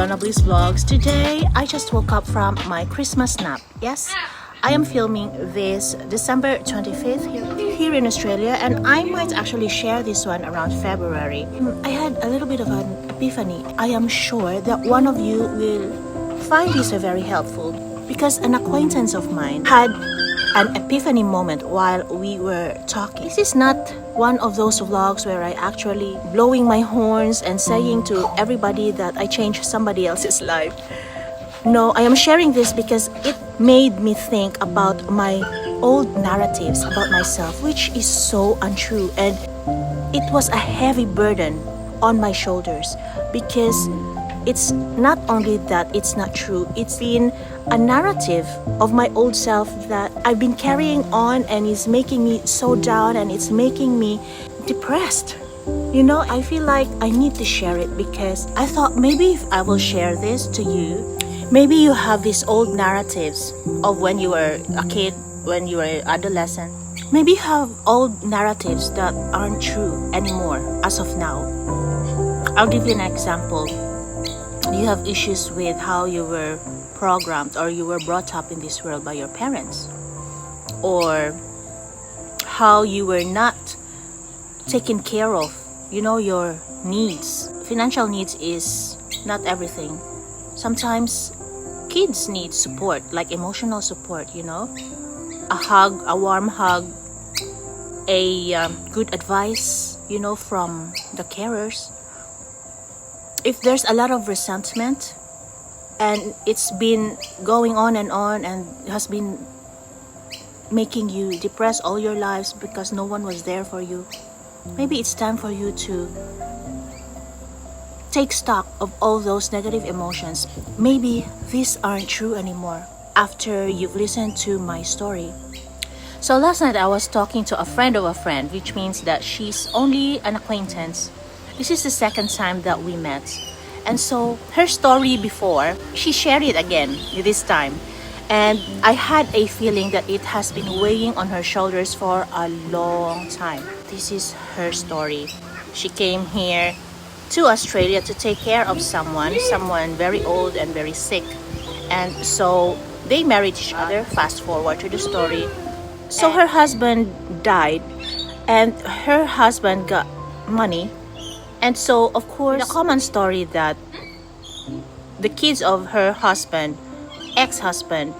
Donna Bliss Vlogs. Today, I just woke up from my Christmas nap. Yes, I am filming this December 25th here in Australia, and I might actually share this one around February. I had a little bit of an epiphany. I am sure that one of you will find this very helpful because an acquaintance of mine had an epiphany moment while we were talking. This is not one of those vlogs where I actually blowing my horns and saying to everybody that I changed somebody else's life. No, I am sharing this because it made me think about my old narratives about myself, which is so untrue, and it was a heavy burden on my shoulders because it's not only that it's not true, it's been a narrative of my old self that I've been carrying on, and is making me so down, and it's making me depressed. You know, I feel like I need to share it because I thought maybe if I will share this to you, maybe you have these old narratives of when you were a kid, when you were adolescent. Maybe you have old narratives that aren't true anymore as of now. I'll give you an example. You have issues with how you were programmed or you were brought up in this world by your parents, or how you were not taken care of, your needs. Financial needs is not everything. Sometimes kids need support, like emotional support, a hug, a warm hug, a good advice, from the carers. If there's a lot of resentment and it's been going on and has been making you depressed all your lives because no one was there for you, maybe it's time for you to take stock of all those negative emotions. Maybe these aren't true anymore after you've listened to my story. So last night I was talking to a friend of a friend, which means that she's only an acquaintance. This is the second time that we met. And so her story before, she shared it again this time. And I had a feeling that it has been weighing on her shoulders for a long time. This is her story. She came here to Australia to take care of someone very old and very sick. And so they married each other. Fast forward to the story. So her husband died, and her husband got money. And so, of course, the common story that the kids of her husband, ex-husband,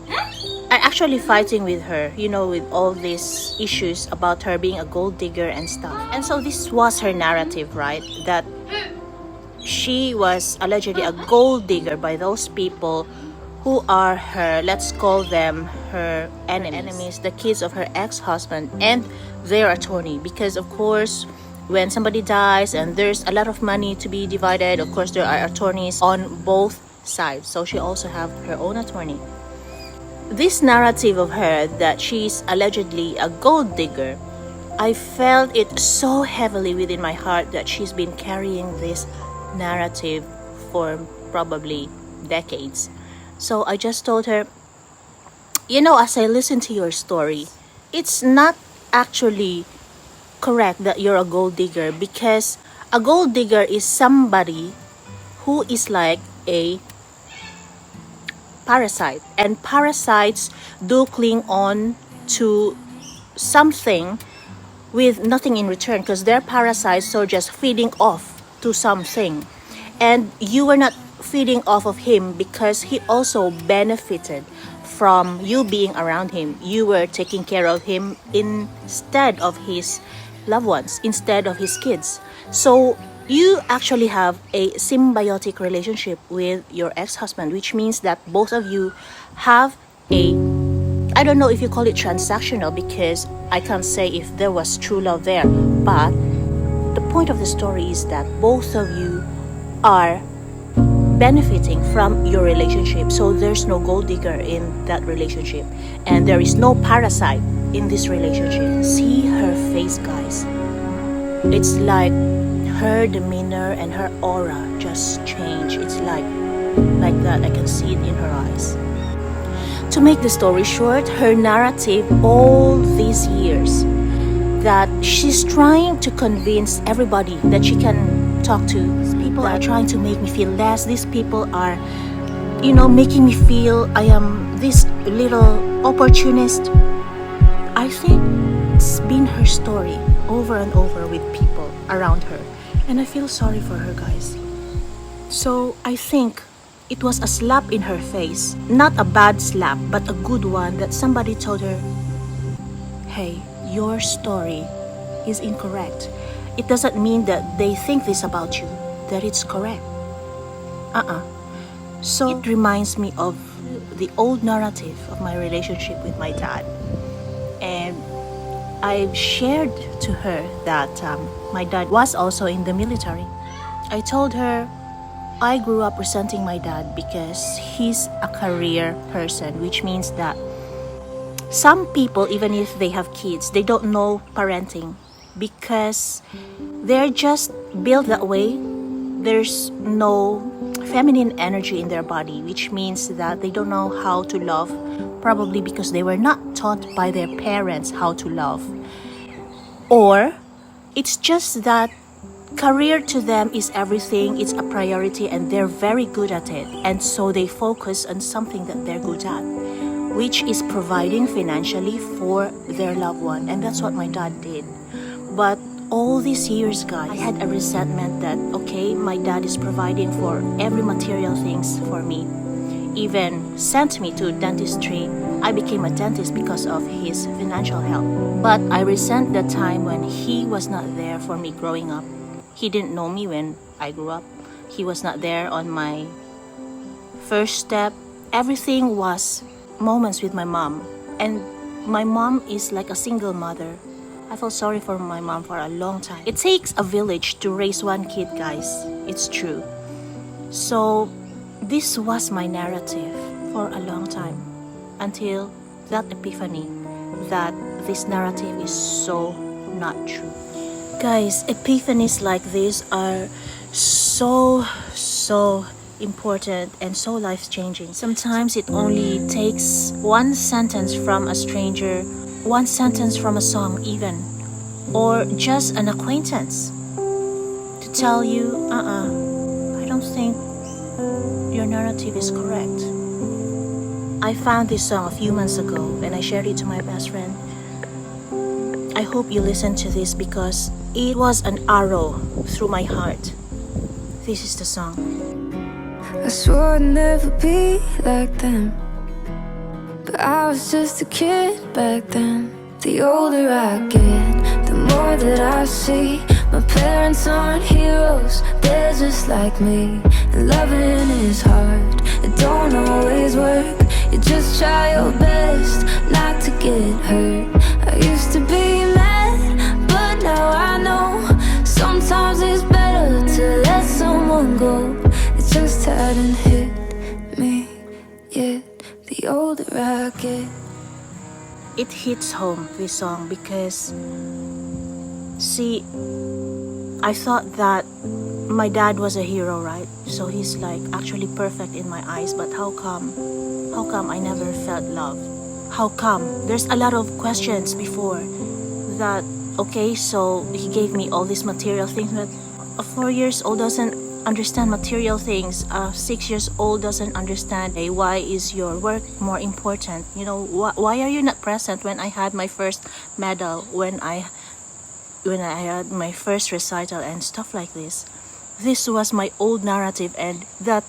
are actually fighting with her, with all these issues about her being a gold digger and stuff. And so this was her narrative, right? That she was allegedly a gold digger by those people who are her, let's call them her enemies, the kids of her ex-husband and their attorney. Because, of course, when somebody dies and there's a lot of money to be divided, of course, there are attorneys on both sides. So she also have her own attorney. This narrative of her that she's allegedly a gold digger, I felt it so heavily within my heart that she's been carrying this narrative for probably decades. So I just told her, as I listen to your story, it's not actually correct that you're a gold digger, because a gold digger is somebody who is like a parasite, and parasites do cling on to something with nothing in return because they're parasites, so just feeding off to something. And you were not feeding off of him because he also benefited from you being around him. You were taking care of him instead of his loved ones, instead of his kids. So you actually have a symbiotic relationship with your ex-husband, which means that both of you have I don't know if you call it transactional, because I can't say if there was true love there, but the point of the story is that both of you are benefiting from your relationship. So there's no gold digger in that relationship, and there is no parasite in this relationship. See her face, guys. It's like her demeanor and her aura just changed. It's like that. I can see it in her eyes. To make the story short, her narrative all these years that she's trying to convince everybody that she can talk to, people are trying to make me feel less. These people are, making me feel I am this little opportunist. I think it's been her story over and over with people around her. And I feel sorry for her, guys. So I think it was a slap in her face. Not a bad slap, but a good one that somebody told her, hey, your story is incorrect. It doesn't mean that they think this about you, that it's correct. So it reminds me of the old narrative of my relationship with my dad. And I shared to her that my dad was also in the military. I told her I grew up resenting my dad because he's a career person, which means that some people, even if they have kids, they don't know parenting because they're just built that way. There's no feminine energy in their body, which means that they don't know how to love, probably because they were not taught by their parents how to love. Or it's just that career to them is everything, it's a priority, and they're very good at it. And so they focus on something that they're good at, which is providing financially for their loved one. And that's what my dad did. But all these years, guys, I had a resentment that, okay, my dad is providing for every material things for me. Even sent me to dentistry. I became a dentist because of his financial help. But I resent the time when he was not there for me growing up. He didn't know me when I grew up. He was not there on my first step. Everything was moments with my mom. And my mom is like a single mother. I felt sorry for my mom for a long time. It takes a village to raise one kid, guys. It's true. So this was my narrative for a long time until that epiphany that this narrative is so not true. Guys, epiphanies like this are so important and so life-changing. Sometimes it only takes one sentence from a stranger, one sentence from a song even, or just an acquaintance to tell you, I don't think your narrative is correct. I found this song a few months ago and I shared it to my best friend. I hope you listen to this because it was an arrow through my heart. This is the song. I swore I'd never be like them, but I was just a kid back then. The older I get, the more that I see my parents aren't heroes, they're just like me. And loving is hard, it don't always work. You just try your best not to get hurt. I used to be mad, but now I know sometimes it's better to let someone go. It just hadn't hit me yet, the older I get. It hits home, this song, because see, I thought that my dad was a hero, right? So he's like actually perfect in my eyes, but how come I never felt love? How come? There's a lot of questions before that. Okay, so he gave me all these material things, but a 4 years old doesn't understand material things. 6 years old doesn't understand, hey, why is your work more important? Why are you not present when I had my first medal, when I had my first recital and stuff like this? This was my old narrative, and that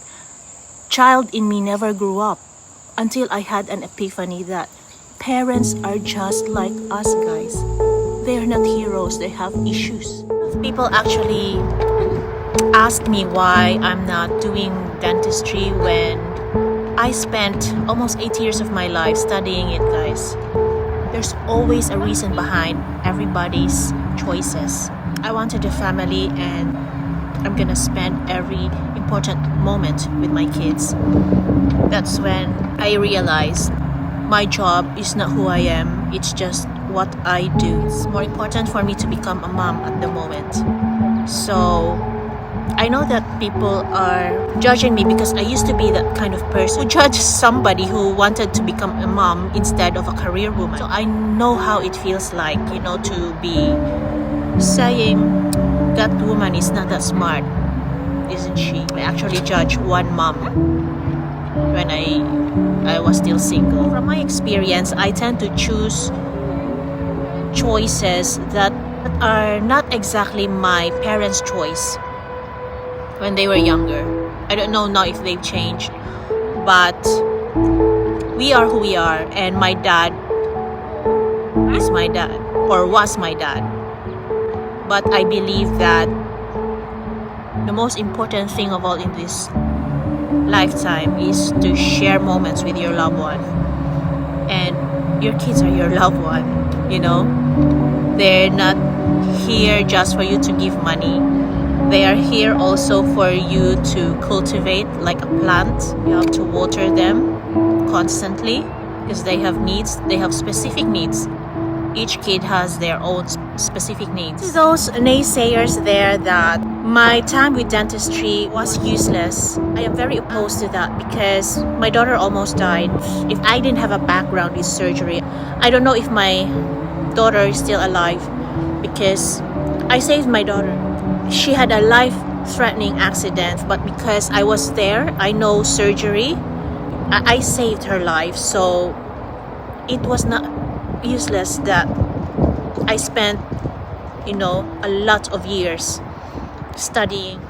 child in me never grew up until I had an epiphany that parents are just like us, guys. They are not heroes, they have issues. People actually ask me why I'm not doing dentistry when I spent almost 8 years of my life studying it, guys. There's always a reason behind everybody's choices. I wanted a family and I'm gonna spend every important moment with my kids. That's when I realized my job is not who I am, it's just what I do. It's more important for me to become a mom at the moment. So I know that people are judging me because I used to be that kind of person who judged somebody who wanted to become a mom instead of a career woman. So I know how it feels like, to be saying that woman is not that smart. isn't she? I actually judge one mom when I was still single. From my experience, I tend to choose choices that are not exactly my parents' choice when they were younger. I don't know now if they've changed, but we are who we are, and my dad is my dad, or was my dad. But I believe that the most important thing of all in this lifetime is to share moments with your loved one. And your kids are your loved one, you know? They're not here just for you to give money. They are here also for you to cultivate like a plant. You have to water them constantly because they have needs, they have specific needs. Each kid has their own specific needs. Those naysayers there that my time with dentistry was useless, I am very opposed to that because my daughter almost died. If I didn't have a background in surgery, I don't know if my daughter is still alive because I saved my daughter. She had a life-threatening accident, but because I was there, I know surgery, I saved her life. So it was not useless that I spent, a lot of years studying.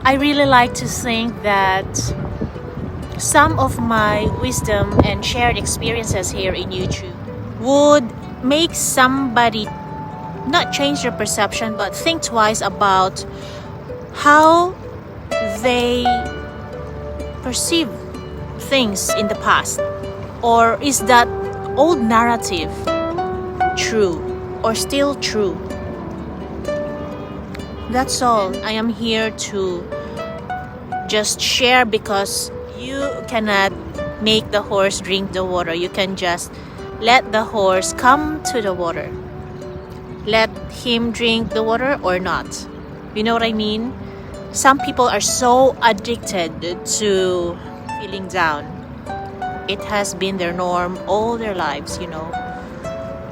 I really like to think that some of my wisdom and shared experiences here in YouTube would make somebody not change their perception but think twice about how they perceive things in the past. Or is that old narrative true or still true? That's all. I am here to just share because you cannot make the horse drink the water. You can just let the horse come to the water. Let him drink the water or not. You know what I mean? Some people are so addicted to feeling down. It has been their norm all their lives,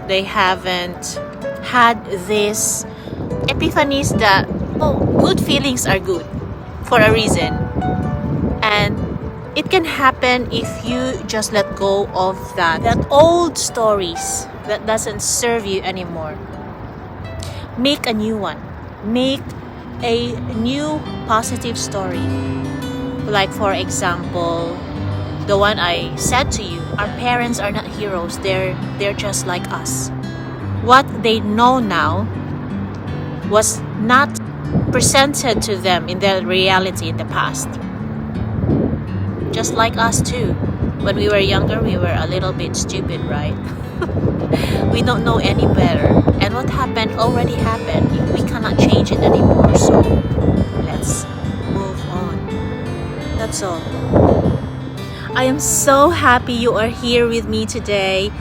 They haven't had this epiphanies that, good feelings are good for a reason. And it can happen if you just let go of that old stories that doesn't serve you anymore. Make a new one. Make a new positive story. Like for example, the one I said to you, our parents are not heroes. They're just like us. What they know now was not presented to them in their reality in the past. Just like us too. When we were younger, we were a little bit stupid, right? We don't know any better. And what happened already happened. We cannot change it anymore. So let's move on. That's all. I am so happy you are here with me today.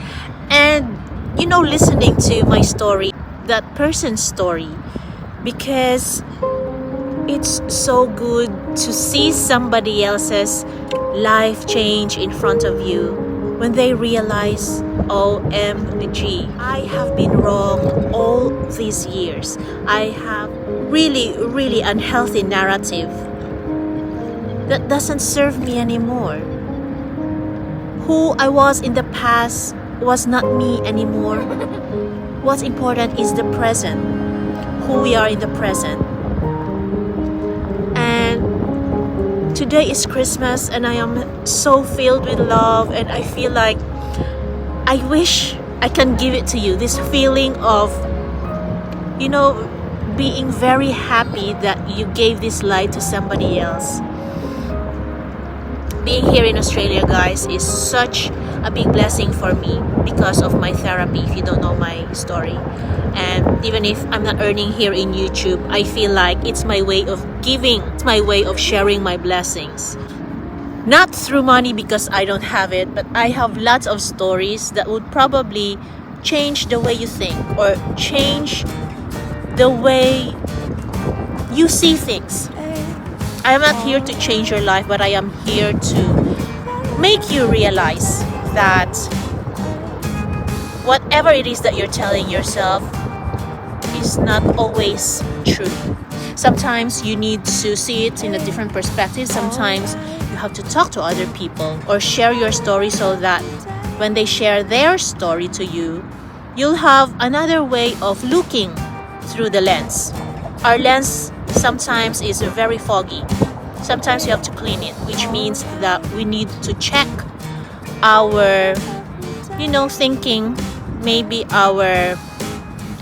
And, listening to my story, that person's story. Because it's so good to see somebody else's life change in front of you when they realize, OMG, I have been wrong all these years. I have really, really unhealthy narrative that doesn't serve me anymore. Who I was in the past was not me anymore. What's important is the present, who we are in the present. And today is Christmas and I am so filled with love, and I feel like I wish I can give it to you, this feeling of being very happy that you gave this light to somebody else. Being here in Australia, guys, is such a big blessing for me because of my therapy, if you don't know my story. And even if I'm not earning here in YouTube, I feel like it's my way of giving. It's my way of sharing my blessings. Not through money because I don't have it, but I have lots of stories that would probably change the way you think or change the way you see things. I am not here to change your life, but I am here to make you realize that whatever it is that you're telling yourself is not always true. Sometimes you need to see it in a different perspective. Sometimes you have to talk to other people or share your story so that when they share their story to you, you'll have another way of looking through the lens. Our lens sometimes is very foggy. Sometimes you have to clean it, which means that we need to check our, thinking. Maybe our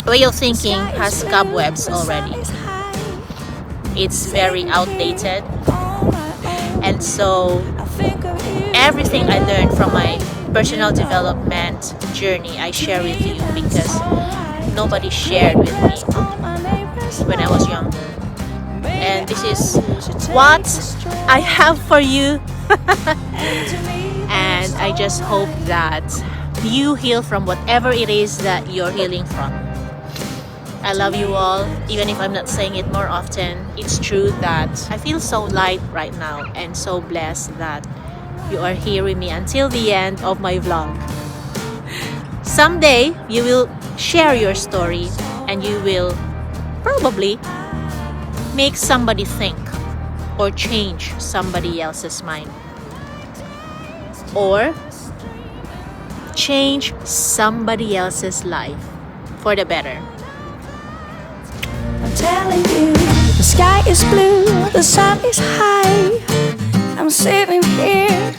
way of thinking has cobwebs already. It's very outdated. And so everything I learned from my personal development journey, I share with you because nobody shared with me when I was young. And this is what I have for you. And I just hope that you heal from whatever it is that you're healing from. I love you all, even if I'm not saying it more often. It's true that I feel so light right now and so blessed that you are here with me until the end of my vlog. Someday, you will share your story and you will probably make somebody think or change somebody else's mind. Or change somebody else's life for the better. I'm telling you, the sky is blue, the sun is high. I'm sitting here